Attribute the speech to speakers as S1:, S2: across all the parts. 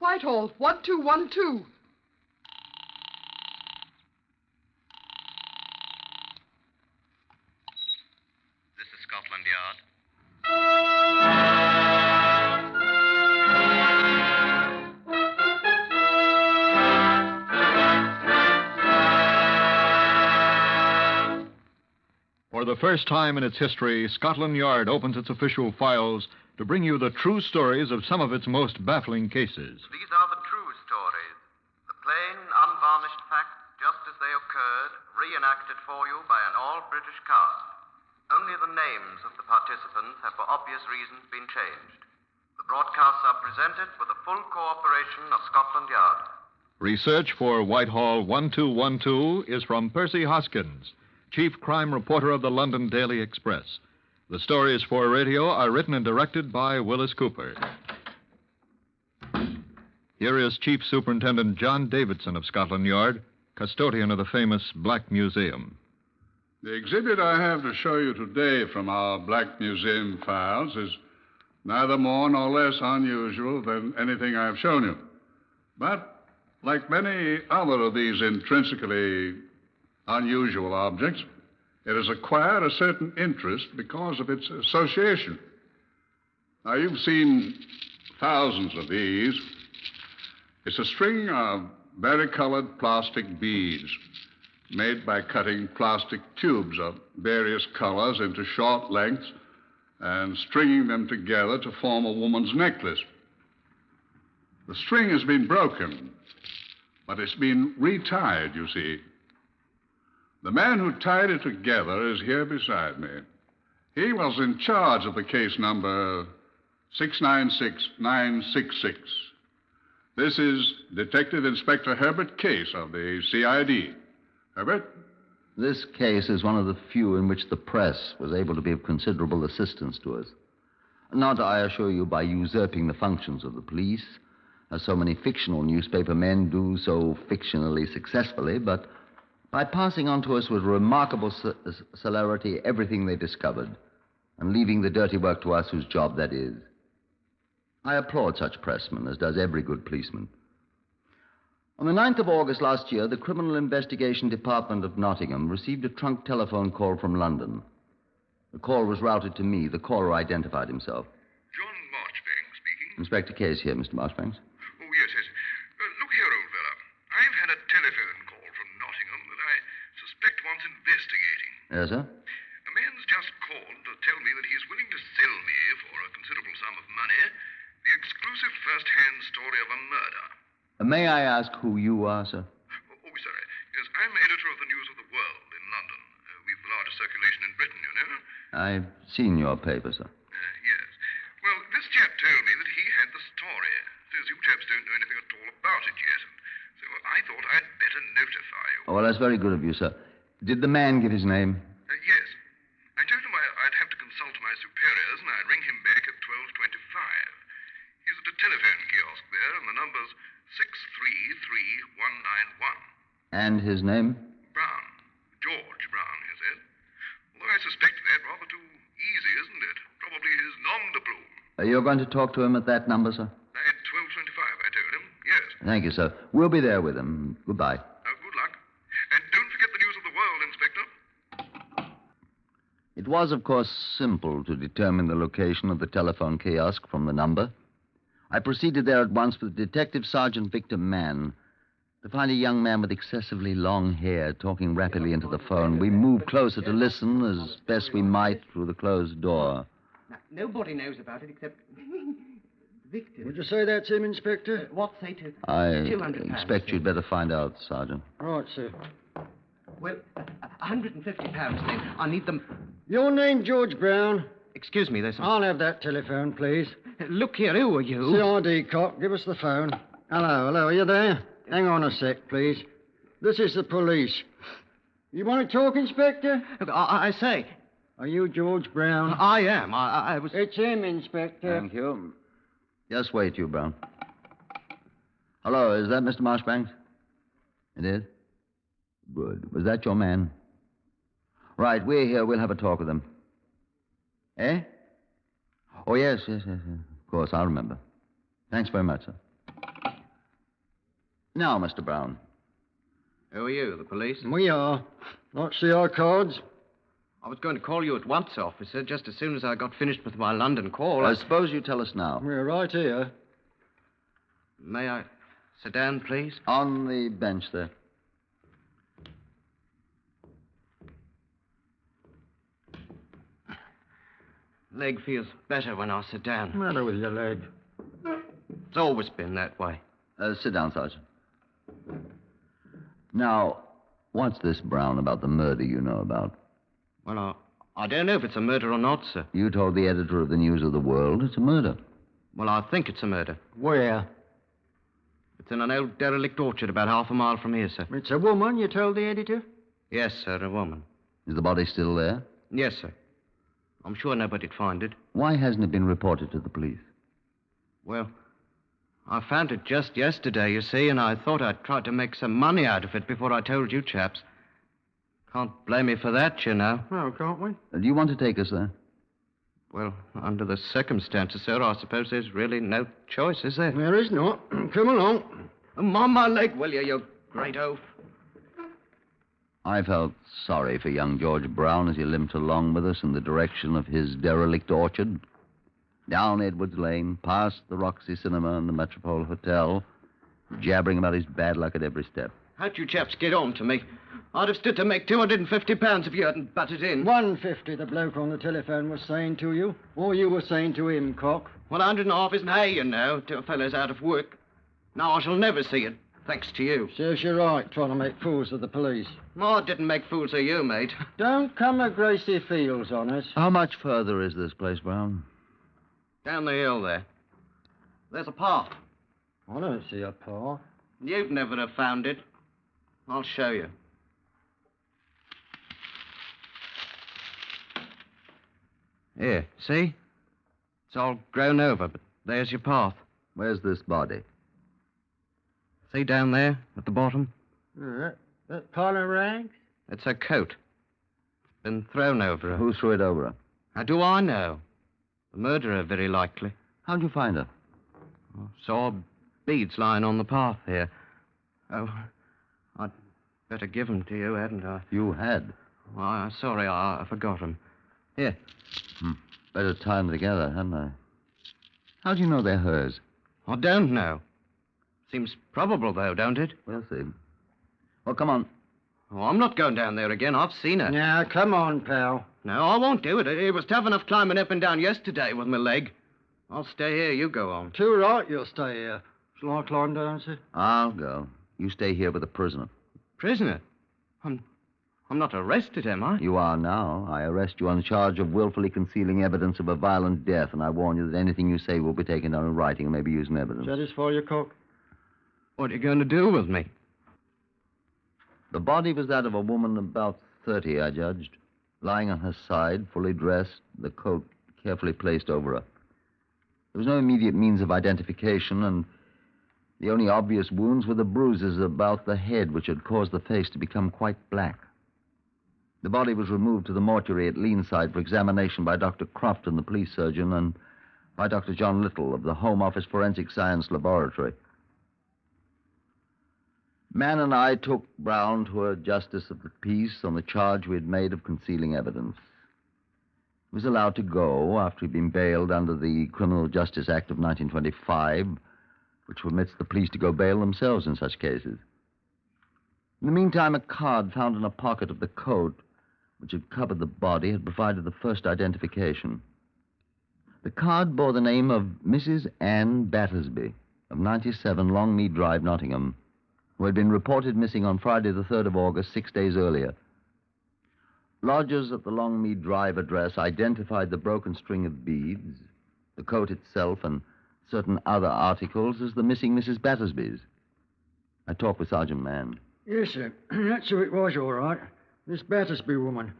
S1: Whitehall, 1212.
S2: This is Scotland Yard.
S3: For the first time in its history, Scotland Yard opens its official files to bring you the true stories of some of its most baffling cases.
S4: These are the true stories. The plain, unvarnished facts, just as they occurred, reenacted for you by an all-British cast. Only the names of the participants have, for obvious reasons, been changed. The broadcasts are presented with the full cooperation of Scotland Yard.
S3: Research for Whitehall 1212 is from Percy Hoskins, Chief Crime Reporter of the London Daily Express. The stories for radio are written and directed by Wyllis Cooper. Here is Chief Superintendent John Davidson of Scotland Yard, custodian of the famous Black Museum.
S5: The exhibit I have to show you today from our Black Museum files is neither more nor less unusual than anything I've shown you. But, like many other of these intrinsically unusual objects, it has acquired a certain interest because of its association. Now, you've seen thousands of these. It's a string of varicolored plastic beads made by cutting plastic tubes of various colors into short lengths and stringing them together to form a woman's necklace. The string has been broken, but it's been retied, you see. The man who tied it together is here beside me. He was in charge of the case number 696966. This is Detective Inspector Herbert Case of the CID. Herbert?
S6: This case is one of the few in which the press was able to be of considerable assistance to us. Not, I assure you, by usurping the functions of the police, as so many fictional newspaper men do so fictionally successfully, but by passing on to us with remarkable celerity everything they discovered, and leaving the dirty work to us whose job that is. I applaud such pressmen, as does every good policeman. On the 9th of August last year, the Criminal Investigation Department of Nottingham received a trunk telephone call from London. The call was routed to me. The caller identified himself.
S7: John Marchbanks speaking.
S6: Inspector Case here, Mr. Marchbanks.
S7: Oh, yes. Look here, old fella. I've had a telephone call from Nottingham that I suspect wants investigating.
S6: Yes, sir?
S7: A man's just called to tell me that he's willing to sell me, for a considerable sum of money, the exclusive first-hand story of a murder.
S6: May I ask who you are, sir?
S7: Oh, sorry. Yes, I'm editor of the News of the World in London. We've the largest circulation in Britain, you know.
S6: I've seen your paper, sir.
S7: Yes. Well, this chap told me that he had the story. Says you chaps don't know anything at all about it yet. And so I thought I'd better notify you.
S6: Oh, well, that's very good of you, sir. Did the man give his name?
S7: Yes. I told him I'd have to consult my superiors, and I'd ring him back at 12:25. He's at a telephone kiosk there, and the number's 633191.
S6: And his name?
S7: Brown. George Brown, he said. Although I suspect that rather too easy, isn't it? Probably his nom de plume.
S6: You're going to talk to him at that number, sir?
S7: At 12:25, I told him. Yes.
S6: Thank you, sir. We'll be there with him. Goodbye.
S7: Good luck. And don't forget the News of the World, Inspector.
S6: It was, of course, simple to determine the location of the telephone kiosk from the number. I proceeded there at once with Detective Sergeant Victor Mann to find a young man with excessively long hair talking rapidly into the phone. We moved closer to listen as best we might through the closed door.
S1: Now, nobody knows about it except Victor.
S8: Would you say that's him, Inspector?
S1: What say to
S6: I
S1: 200 pounds,
S6: expect
S1: sir.
S6: you'd better find out, Sergeant.
S8: Right, sir.
S1: Well, 150 pounds then. I need them.
S8: Your name, George Brown.
S1: Excuse me, there's some...
S8: I'll have that telephone, please.
S1: Look here, who are you?
S8: CID cop, give us the phone. Hello, are you there? Hang on a sec, please. This is the police. You want to talk, Inspector?
S1: I say.
S8: Are you George Brown?
S1: I am. I was...
S8: It's him, Inspector.
S6: Thank you. Just wait, you, Brown. Hello, is that Mr. Marchbanks? It is? Good. Was that your man? Right, we're here. We'll have a talk with him. Eh? Oh, yes. Of course, I'll remember. Thanks very much, sir. Now, Mr. Brown.
S1: Who are you, the police?
S8: We are. Not see our cards?
S1: I was going to call you at once, officer, just as soon as I got finished with my London call.
S6: I suppose you tell us now.
S8: We're right here.
S1: May I sit down, please?
S6: On the bench there.
S1: Leg feels better when I sit down.
S8: What's the matter with your leg?
S1: It's always been that way.
S6: Sit down, Sergeant. Now, what's this, Brown, about the murder you know about?
S1: Well, I don't know if it's a murder or not, sir.
S6: You told the editor of the News of the World it's a murder.
S1: Well, I think it's a murder.
S8: Where?
S1: It's in an old derelict orchard about half a mile from here, sir.
S8: It's a woman, you told the editor?
S1: Yes, sir, a woman.
S6: Is the body still there?
S1: Yes, sir. I'm sure nobody'd find it.
S6: Why hasn't it been reported to the police?
S1: Well, I found it just yesterday, you see, and I thought I'd try to make some money out of it before I told you chaps. Can't blame me for that, you know.
S8: Oh, can't we?
S6: Do you want to take us there?
S1: Well, under the circumstances, sir, I suppose there's really no choice, is there?
S8: There is not. Come along.
S1: On my leg, will you great oaf?
S6: I felt sorry for young George Brown as he limped along with us in the direction of his derelict orchard. Down Edwards Lane, past the Roxy Cinema and the Metropole Hotel, jabbering about his bad luck at every step.
S1: How'd you chaps get on to me? I'd have stood to make £250 if you hadn't butted in.
S8: 150, the bloke on the telephone was saying to you. Or you were saying to him, cock.
S1: Well, 150 isn't hay, you know, till a fellow's out of work. Now I shall never see it, thanks to you.
S8: Serves you right, trying to make fools of the police.
S1: Oh, I didn't make fools of you, mate.
S8: Don't come a Gracie Fields on us.
S6: How much further is this place, Brown?
S1: Down the hill there. There's a path.
S8: I don't see a path.
S1: You'd never have found it. I'll show you. Here, see? It's all grown over, but there's your path.
S6: Where's this body?
S1: See down there, at the bottom?
S8: That pile of rags?
S1: It's her coat. It's been thrown over her.
S6: Who threw it over her?
S1: How do I know? The murderer, very likely.
S6: How'd you find her?
S1: I saw beads lying on the path here. Oh, I'd better give them to you, hadn't I?
S6: You had.
S1: Well, I'm sorry, I forgot them. Here.
S6: Better tie them together, hadn't I? How do you know they're hers?
S1: I don't know. Seems probable, though, don't it?
S6: We'll see. Well, come on.
S1: Oh, I'm not going down there again. I've seen her.
S8: Now, come on, pal.
S1: No, I won't do it. It was tough enough climbing up and down yesterday with my leg. I'll stay here. You go on.
S8: Too right, you'll stay here. Shall I climb down, sir?
S6: I'll go. You stay here with the prisoner.
S1: Prisoner? I'm not arrested, am I?
S6: You are now. I arrest you on charge of willfully concealing evidence of a violent death, and I warn you that anything you say will be taken down in writing and may be used in evidence.
S8: Satisfy your cock?
S1: What are you going to do with me?
S6: The body was that of a woman about 30, I judged, lying on her side, fully dressed, the coat carefully placed over her. There was no immediate means of identification, and the only obvious wounds were the bruises about the head, which had caused the face to become quite black. The body was removed to the mortuary at Leenside for examination by Dr. Crofton, the police surgeon, and by Dr. John Little of the Home Office Forensic Science Laboratory. Mann and I took Brown to a justice of the peace on the charge we had made of concealing evidence. He was allowed to go after he'd been bailed under the Criminal Justice Act of 1925, which permits the police to go bail themselves in such cases. In the meantime, a card found in a pocket of the coat, which had covered the body, had provided the first identification. The card bore the name of Mrs. Anne Battersbye of 97 Longmead Drive, Nottingham, who had been reported missing on Friday the 3rd of August, 6 days earlier. Lodgers at the Longmead Drive address identified the broken string of beads, the coat itself, and certain other articles as the missing Mrs. Battersby's. I talked with Sergeant Mann.
S8: Yes, sir. That's who it was, all right. This Battersby woman.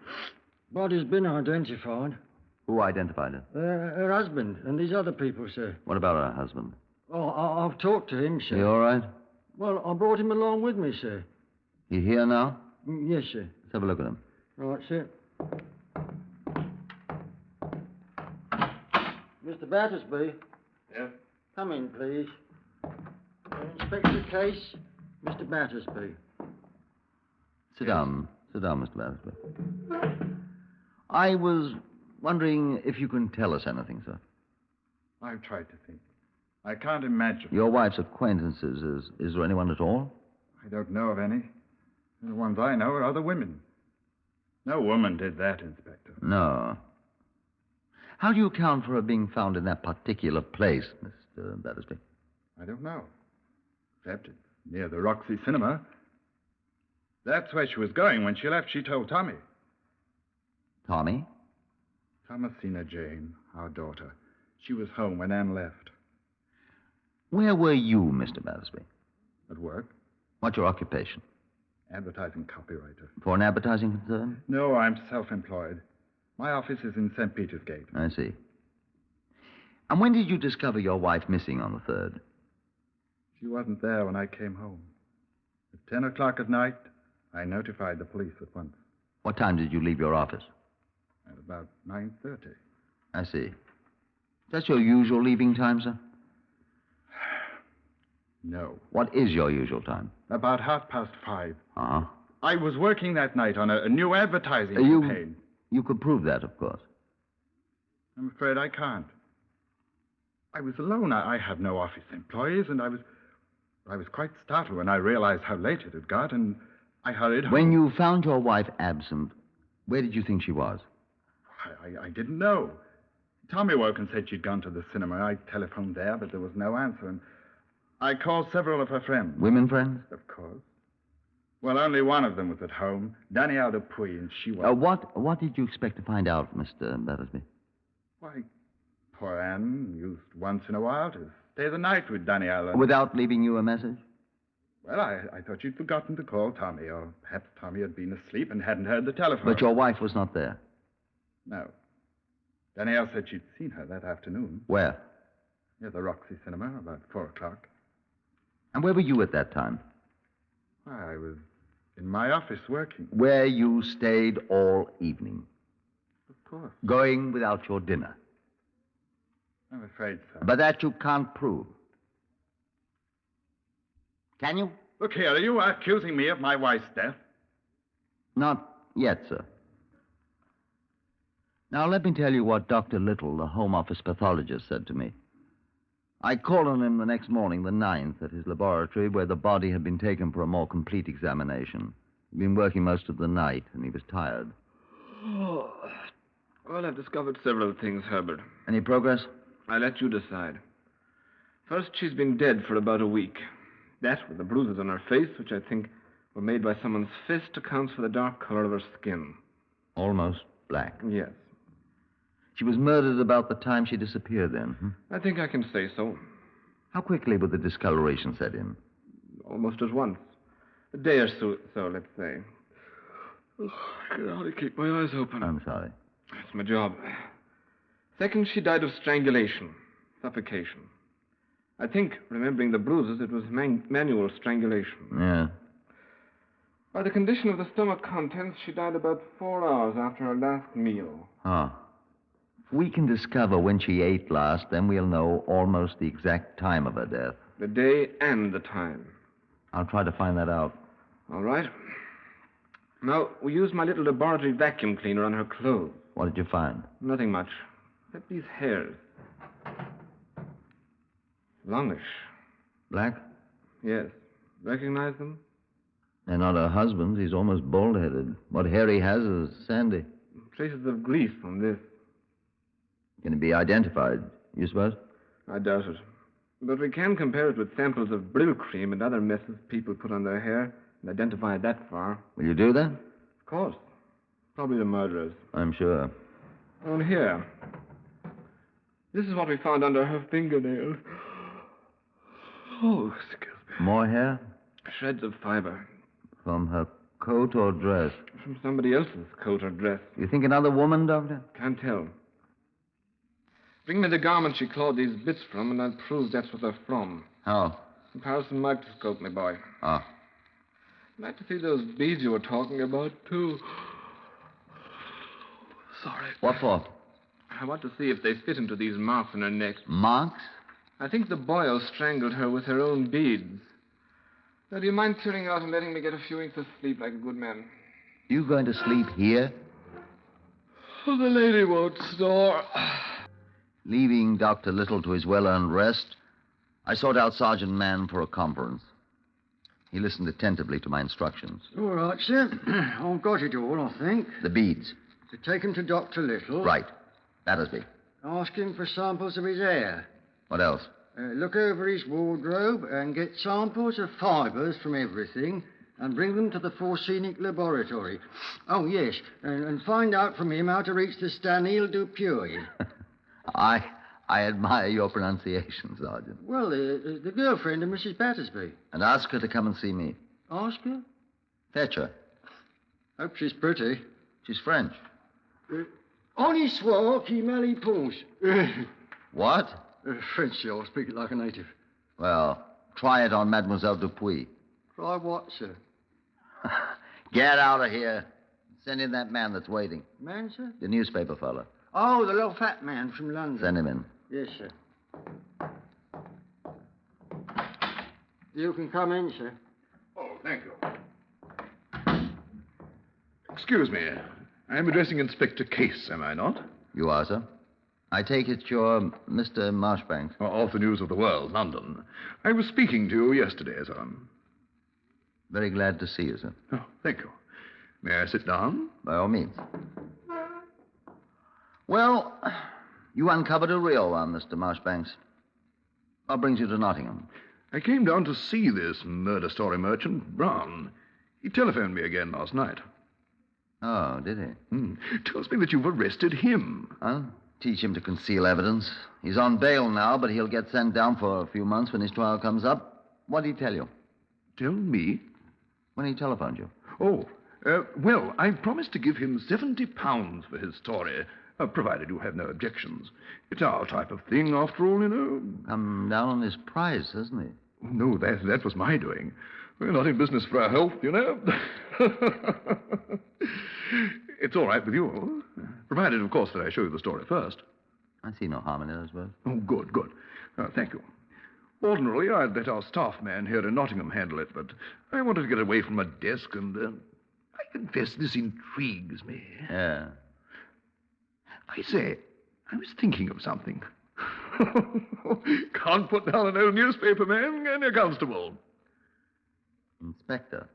S8: Body's been identified.
S6: Who identified her?
S8: Her husband and these other people, sir.
S6: What about her husband?
S8: Oh, I've talked to him, sir.
S6: He all right?
S8: Well, I brought him along with me, sir.
S6: He here now?
S8: Yes, sir.
S6: Let's have a look at him.
S8: Right, sir. Mr. Battersby.
S1: Yeah?
S8: Come in, please. Inspector Case. Mr. Battersby.
S6: Sit down. Sit down, Mr. Battersby. I was wondering if you can tell us anything, sir.
S9: I've tried to think. I can't imagine.
S6: Your wife's acquaintances, is there anyone at all?
S9: I don't know of any. The ones I know are other women. No woman did that, Inspector.
S6: No. How do you account for her being found in that particular place, Mr. Battersby?
S9: I don't know. Except it's near the Roxy Cinema. That's where she was going when she left. She told Tommy.
S6: Tommy?
S9: Thomasina Jane, our daughter. She was home when Anne left.
S6: Where were you, Mr. Battersby?
S9: At work.
S6: What's your occupation?
S9: Advertising copywriter.
S6: For an advertising concern?
S9: No, I'm self-employed. My office is in St. Peter's Gate.
S6: I see. And when did you discover your wife missing on the 3rd?
S9: She wasn't there when I came home. At 10 o'clock at night, I notified the police at once.
S6: What time did you leave your office?
S9: At about 9:30.
S6: I see. That's your usual leaving time, sir?
S9: No.
S6: What is your usual time?
S9: About 5:30.
S6: Uh-huh.
S9: I was working that night on a new advertising campaign.
S6: You could prove that, of course.
S9: I'm afraid I can't. I was alone. I have no office employees, and I was quite startled when I realized how late it had got, and I hurried home.
S6: When you found your wife absent, where did you think she was?
S9: I didn't know. Tommy woke and said she'd gone to the cinema. I telephoned there, but there was no answer, and I called several of her friends.
S6: Women friends?
S9: Of course. Well, only one of them was at home, Danielle Dupuy, and she was...
S6: What did you expect to find out, Mr. Battersby?
S9: Why, poor Anne used once in a while to stay the night with Danielle. And...
S6: Without leaving you a message?
S9: Well, I thought she'd forgotten to call Tommy, or perhaps Tommy had been asleep and hadn't heard the telephone.
S6: But your wife was not there?
S9: No. Danielle said she'd seen her that afternoon.
S6: Where?
S9: Near the Roxy Cinema, about 4 o'clock.
S6: And where were you at that time?
S9: I was in my office working.
S6: Where you stayed all evening?
S9: Of course.
S6: Going without your dinner?
S9: I'm afraid so.
S6: But that you can't prove. Can you?
S9: Look here, are you accusing me of my wife's death?
S6: Not yet, sir. Now, let me tell you what Dr. Little, the Home Office pathologist, said to me. I called on him the next morning, the 9th, at his laboratory, where the body had been taken for a more complete examination. He'd been working most of the night, and he was tired.
S10: Oh. Well, I've discovered several things, Herbert.
S6: Any progress?
S10: I let you decide. First, she's been dead for about a week. That, with the bruises on her face, which I think were made by someone's fist, accounts for the dark color of her skin.
S6: Almost black.
S10: Yes.
S6: She was murdered about the time she disappeared then.
S10: I think I can say so.
S6: How quickly would the discoloration set in?
S10: Almost at once. A day or so, let's say. I can hardly keep my eyes open.
S6: I'm sorry.
S10: That's my job. Second, she died of strangulation, suffocation. I think, remembering the bruises, it was manual strangulation.
S6: Yeah.
S10: By the condition of the stomach contents, she died about 4 hours after her last meal.
S6: Ah. If we can discover when she ate last, then we'll know almost the exact time of her death.
S10: The day and the time.
S6: I'll try to find that out.
S10: All right. Now, we used my little laboratory vacuum cleaner on her clothes.
S6: What did you find?
S10: Nothing much. Except these hairs. Longish.
S6: Black?
S10: Yes. Recognize them?
S6: They're not her husband's. He's almost bald-headed. What hair he has is sandy.
S10: Traces of grease on this.
S6: Can it be identified, you suppose?
S10: I doubt it. But we can compare it with samples of Brill cream and other messes people put on their hair and identify it that far.
S6: Will you do that?
S10: Of course. Probably the murderers.
S6: I'm sure.
S10: Oh, and here. This is what we found under her fingernails. Oh, excuse me.
S6: More hair?
S10: Shreds of fiber.
S6: From her coat or dress?
S10: From somebody else's coat or dress.
S6: You think another woman, Doctor?
S10: Can't tell. Bring me the garment she clawed these bits from, and I'll prove that's what they're from.
S6: How?
S10: Comparison microscope, my boy.
S6: Ah.
S10: I'd like to see those beads you were talking about, too. Sorry.
S6: What for?
S10: I want to see if they fit into these marks on her neck.
S6: Marks?
S10: I think the boil strangled her with her own beads. Do you mind clearing out and letting me get a few winks of sleep like a good man?
S6: You going to sleep here?
S10: Oh, the lady won't snore.
S6: Leaving Dr. Little to his well-earned rest, I sought out Sergeant Mann for a conference. He listened attentively to my instructions.
S8: All right, sir. I've got it all, I think.
S6: The beads.
S8: To take him to Dr. Little.
S6: Right. Battersby.
S8: Ask him for samples of his hair.
S6: What else?
S8: Look over his wardrobe and get samples of fibres from everything and bring them to the Forcenic laboratory. Oh, yes, and find out from him how to reach the Stanil Dupuy.
S6: I admire your pronunciation, Sergeant.
S8: Well, the girlfriend of Mrs. Battersby.
S6: And ask her to come and see me.
S8: Ask her?
S6: Fetch her.
S8: Hope she's pretty.
S6: She's French.
S8: On his swore, qui mal pense.
S6: What?
S8: French, I'll speak it like a native.
S6: Well, try it on Mademoiselle Dupuy.
S8: Try what, sir?
S6: Get out of here. Send in that man that's waiting.
S8: Man, sir?
S6: The newspaper fella.
S8: Oh, the little fat man from London.
S6: Send him in.
S8: Yes, sir. You can come in, sir.
S7: Oh, thank you. Excuse me. I'm addressing Inspector Case, am I not?
S6: You are, sir. I take it you're Mr. Marshbanks.
S7: Of the News of the World, London. I was speaking to you yesterday, sir.
S6: Very glad to see you, sir.
S7: Oh, thank you. May I sit down?
S6: By all means. Well, you uncovered a real one, Mr. Marshbanks. What brings you to Nottingham?
S7: I came down to see this murder story merchant, Brown. He telephoned me again last night.
S6: Oh, did he?
S7: Tells me that you've arrested him.
S6: Well, teach him to conceal evidence. He's on bail now, but he'll get sent down for a few months when his trial comes up. What did he tell you?
S7: Tell me?
S6: When he telephoned you.
S7: Oh, well, I promised to give him £70 for his story, provided you have no objections. It's our type of thing, after all, you know.
S6: Come down on his price, hasn't he?
S7: No, that was my doing. We're not in business for our health, you know. It's all right with you, provided, of course, that I show you the story first.
S6: I see no harm in it, I suppose.
S7: Oh, good. Thank you. Ordinarily, I'd let our staff man here in Nottingham handle it, but I wanted to get away from my desk, and I confess this intrigues me.
S6: Yeah.
S7: I say, I was thinking of something. Can't put down an old newspaper man, can you, Constable?
S6: Inspector.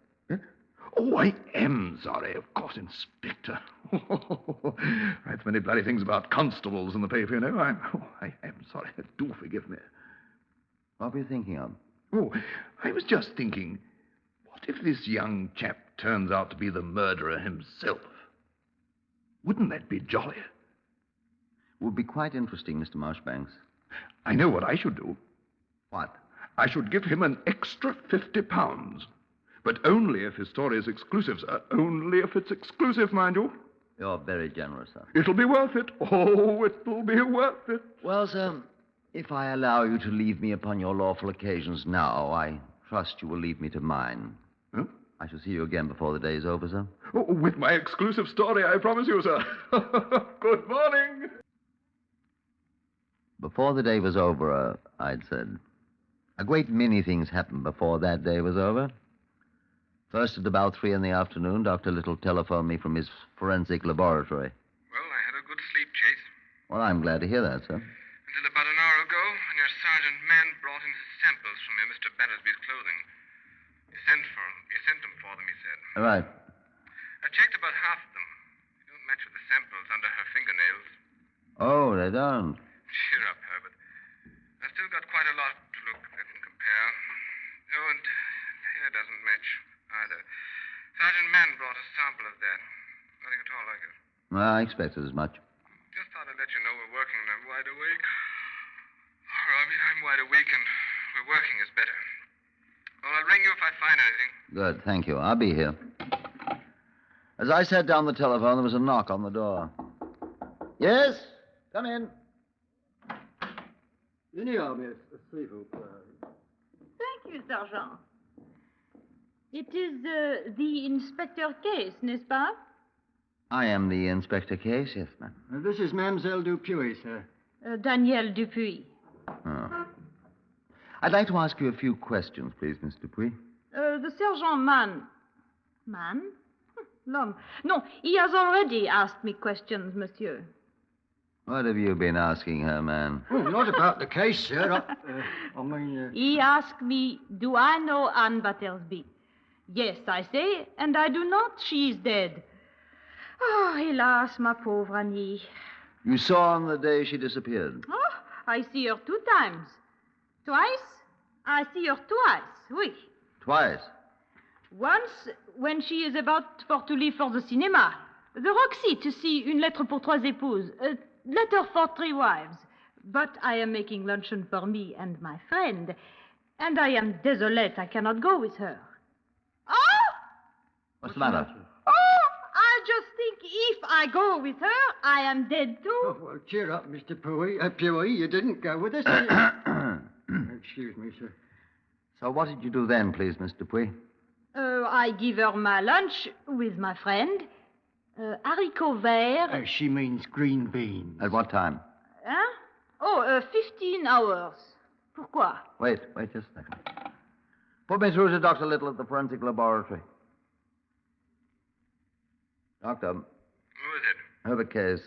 S7: Oh, I am sorry. Of course, Inspector. Write so many bloody things about constables in the paper, you know. I am sorry. Do forgive me.
S6: What were you thinking of?
S7: Oh, I was just thinking, what if this young chap turns out to be the murderer himself? Wouldn't that be jolly?
S6: Would be quite interesting, Mr. Marshbanks.
S7: I know what I should do.
S6: What?
S7: I should give him an extra £50. But only if his story is exclusive, sir. Only if it's exclusive, mind you.
S6: You're very generous, sir.
S7: It'll be worth it. Oh, it'll be worth it.
S6: Well, sir, if I allow you to leave me upon your lawful occasions now, I trust you will leave me to mine.
S7: Huh?
S6: I shall see you again before the day is over, sir.
S7: Oh, with my exclusive story, I promise you, sir. Good morning.
S6: Before the day was over, I'd said. A great many things happened before that day was over. First, at about 3 p.m, Dr. Little telephoned me from his forensic laboratory.
S10: Well, I had a good sleep, Chase.
S6: Well, I'm glad to hear that, sir.
S10: Until about an hour ago, when your Sergeant Mann brought in samples from your Mr. Battersby's clothing. You sent them for them, he said.
S6: All right.
S10: I checked about half of them. They don't match with the samples under her fingernails.
S6: Oh, they don't.
S10: Cheer up, Herbert. I've still got quite a lot to look at and compare. Oh, and hair doesn't match either. Sergeant Mann brought a sample of that. Nothing at all like it.
S6: Well, I expected as much.
S10: Just thought I'd let you know we're working and I'm wide awake. I'm wide awake and we're working is better. Well, I'll ring you if I find anything.
S6: Good, thank you. I'll be here. As I sat down the telephone, there was a knock on the door. Yes? Come in.
S8: Thank
S11: you, Sergeant. It is the Inspector Case, n'est-ce pas?
S6: I am the Inspector Case, yes, ma'am.
S8: This is Mademoiselle Dupuy, sir.
S11: Danielle Dupuy.
S6: Oh. I'd like to ask you a few questions, please, Miss Dupuy.
S11: The sergeant man. Man? L'homme. No, he has already asked me questions, monsieur.
S6: What have you been asking her, man?
S8: Oh, not about the case, sir.
S11: He asked me, do I know Anne Battersby? Yes, I say, and I do not. She is dead. Oh, hélas, ma pauvre Annie.
S6: You saw on the day she disappeared?
S11: Oh, I see her 2 times. Twice? I see her twice, oui.
S6: Twice?
S11: Once, when she is about to leave for the cinema. The Roxy to see Une lettre pour 3 épouses. A letter for 3 wives. But I am making luncheon for me and my friend. And I am desolate I cannot go with her. Oh!
S6: What's the matter?
S11: Oh! I just think if I go with her, I am dead too.
S8: Oh, well, cheer up, Mr. Puey, you didn't go with us. Excuse me, sir.
S6: So what did you do then, please, Mr. Dupuy?
S11: I give her my lunch with my friend. Haricots verts.
S8: She means green beans.
S6: At what time?
S11: Hein? Oh, 15 hours. Pourquoi?
S6: Wait just a second. Put me through to Dr. Little at the forensic laboratory. Doctor.
S10: Who is it?
S6: Herbert Case.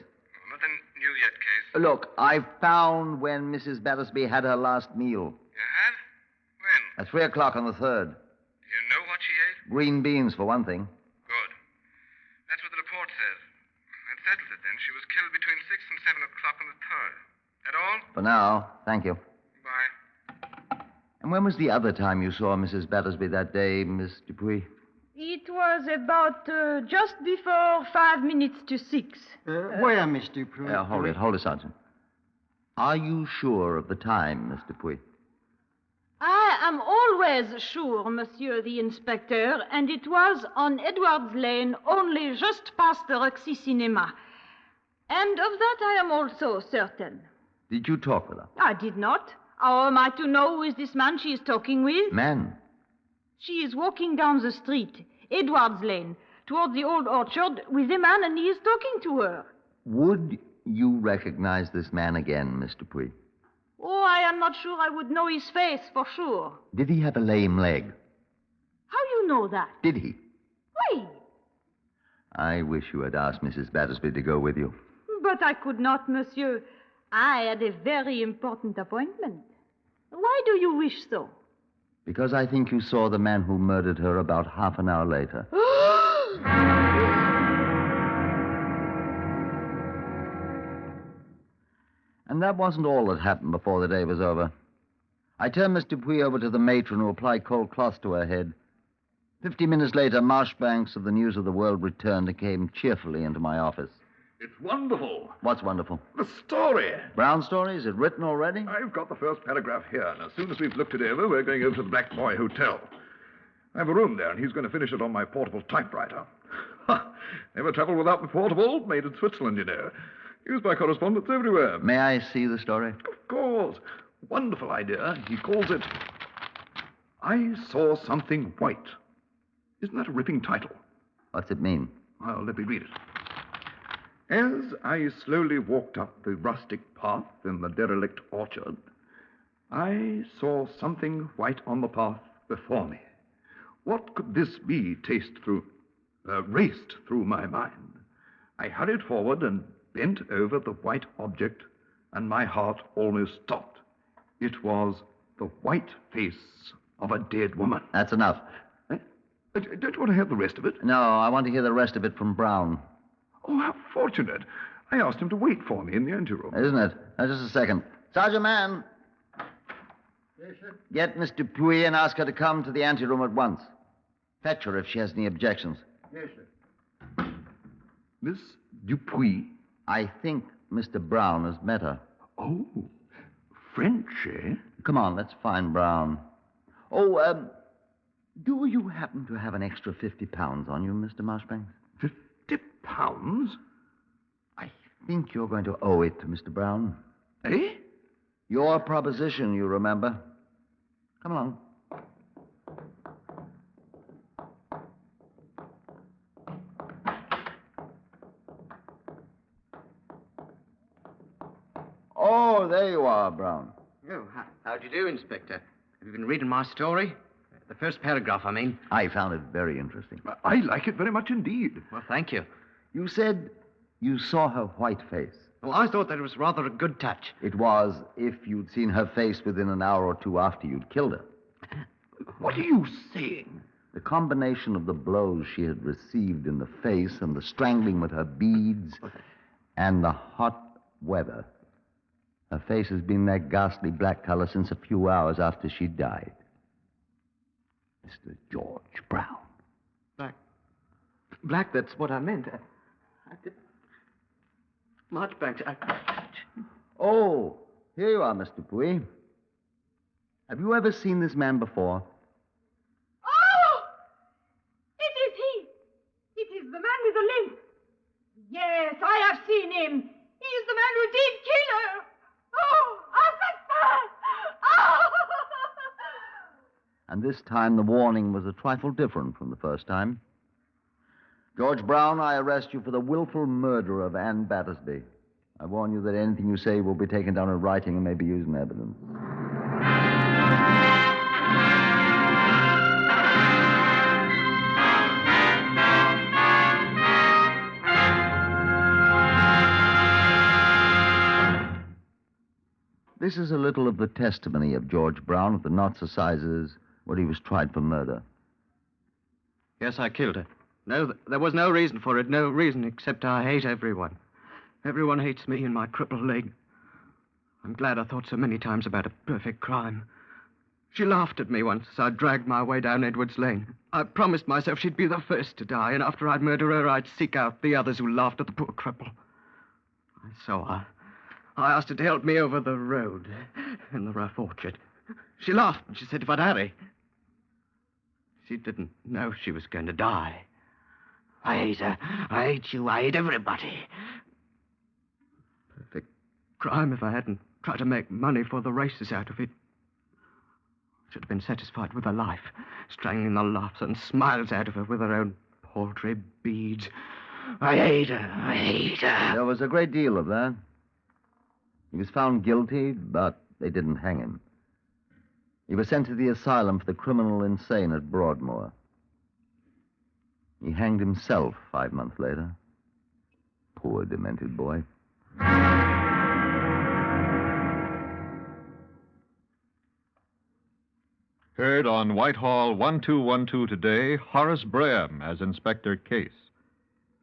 S10: Nothing new yet, Case.
S6: Look, I found when Mrs. Battersby had her last meal.
S10: You have? When?
S6: At 3 o'clock on the 3rd.
S10: Do you know what she ate?
S6: Green beans, for one thing.
S10: Good. That's what the report says. That settles it then. She was killed between 6 and 7 o'clock on the 3rd. That all?
S6: For now, thank you.
S10: Bye.
S6: And when was the other time you saw Mrs. Battersby that day, Miss Dupuy?
S11: It was about just before 5 minutes to 6.
S8: Where, Miss Dupuy?
S6: Hold it, Sergeant. Are you sure of the time, Miss Dupuy?
S11: I am always sure, Monsieur the Inspector, and it was on Edwards Lane, only just past the Roxy Cinema. And of that I am also certain.
S6: Did you talk with her?
S11: I did not. How am I to know who is this man she is talking with?
S6: Man?
S11: She is walking down the street, Edwards Lane, toward the old orchard, with a man, and he is talking to her.
S6: Would you recognize this man again, Miss Dupuy?
S11: Oh, I am not sure I would know his face for sure.
S6: Did he have a lame leg?
S11: How you know that?
S6: Did he?
S11: Oui.
S6: I wish you had asked Mrs. Battersby to go with you.
S11: But I could not, monsieur. I had a very important appointment. Why do you wish so?
S6: Because I think you saw the man who murdered her about half an hour later. And that wasn't all that happened before the day was over. I turned Miss Dupuy over to the matron who applied cold cloth to her head. 50 minutes later, Marshbanks of the News of the World returned and came cheerfully into my office.
S7: It's wonderful.
S6: What's wonderful?
S7: The story.
S6: Brown story? Is it written already?
S7: I've got the first paragraph here, and as soon as we've looked it over, we're going over to the Black Boy Hotel. I have a room there, and he's going to finish it on my portable typewriter. Never travel without the portable. Made in Switzerland, you know. Used by correspondents everywhere.
S6: May I see the story?
S7: Of course. Wonderful idea. He calls it I Saw Something White. Isn't that a ripping title?
S6: What's it mean?
S7: Well, let me read it. As I slowly walked up the rustic path in the derelict orchard, I saw something white on the path before me. What could this be raced through my mind? I hurried forward and bent over the white object, and my heart almost stopped. It was the white face of a dead woman.
S6: That's enough.
S7: Don't you want to have the rest of it?
S6: No, I want to hear the rest of it from Brown.
S7: Oh, how fortunate. I asked him to wait for me in the anteroom.
S6: Isn't it? Now, just a second. Sergeant Man.
S8: Yes, sir?
S6: Get Miss Dupuy and ask her to come to the anteroom at once. Fetch her if she has any objections.
S8: Yes, sir.
S7: Miss Dupuy?
S6: I think Mr. Brown has met her.
S7: Oh, French, eh?
S6: Come on, let's find Brown. Oh, do you happen to have an extra £50 on you, Mr. Marshbanks?
S7: £50?
S6: I think you're going to owe it to Mr. Brown.
S7: Eh?
S6: Your proposition, you remember. Come along. Oh, there you are, Brown.
S1: Oh, how'd you do, Inspector? Have you been reading my story? The first paragraph, I mean.
S6: I found it very interesting.
S7: I like it very much indeed.
S1: Well, thank you.
S6: You said you saw her white face.
S1: Well, I thought that was rather a good touch.
S6: It was if you'd seen her face within an hour or two after you'd killed her.
S7: What are you saying?
S6: The combination of the blows she had received in the face and the strangling with her beads and the hot weather. Her face has been that ghastly black color since a few hours after she died. Mr. George Brown.
S1: Black, that's what I meant. I did... Marchbanks,
S6: Oh, here you are, Mr. Dupuy. Have you ever seen this man before?
S11: Oh! It is he! It is the man with the limp. Yes, I have seen him. He is the man who did kill her. Oh, assassin! Oh!
S6: And this time the warning was a trifle different from the first time. George Brown, I arrest you for the willful murder of Anne Battersby. I warn you that anything you say will be taken down in writing and may be used in evidence. This is a little of the testimony of George Brown at the Knots Assizes where he was tried for murder.
S1: Yes, I killed her. No, there was no reason for it. No reason except I hate everyone. Everyone hates me and my crippled leg. I'm glad I thought so many times about a perfect crime. She laughed at me once as I dragged my way down Edwards Lane. I promised myself she'd be the first to die, and after I'd murder her, I'd seek out the others who laughed at the poor cripple. I saw her. I asked her to help me over the road in the rough orchard. She laughed and she said if I'd hurry. She didn't know she was going to die. I hate her. I hate you. I hate everybody. Perfect crime if I hadn't tried to make money for the races out of it. Should have been satisfied with her life, strangling the laughs and smiles out of her with her own paltry beads. I hate her. I hate her.
S6: There was a great deal of that. He was found guilty, but they didn't hang him. He was sent to the asylum for the criminal insane at Broadmoor. He hanged himself 5 months later. Poor demented boy.
S3: Heard on Whitehall 1212 today, Horace Braham as Inspector Case.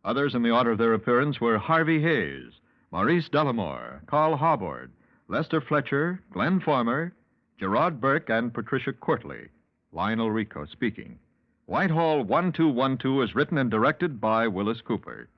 S3: Others in the order of their appearance were Harvey Hayes, Maurice Dellamore, Carl Harbord, Lester Fletcher, Glenn Farmer, Gerard Burke, and Patricia Courtley. Lionel Rico speaking. Whitehall 1212 is written and directed by Wyllis Cooper.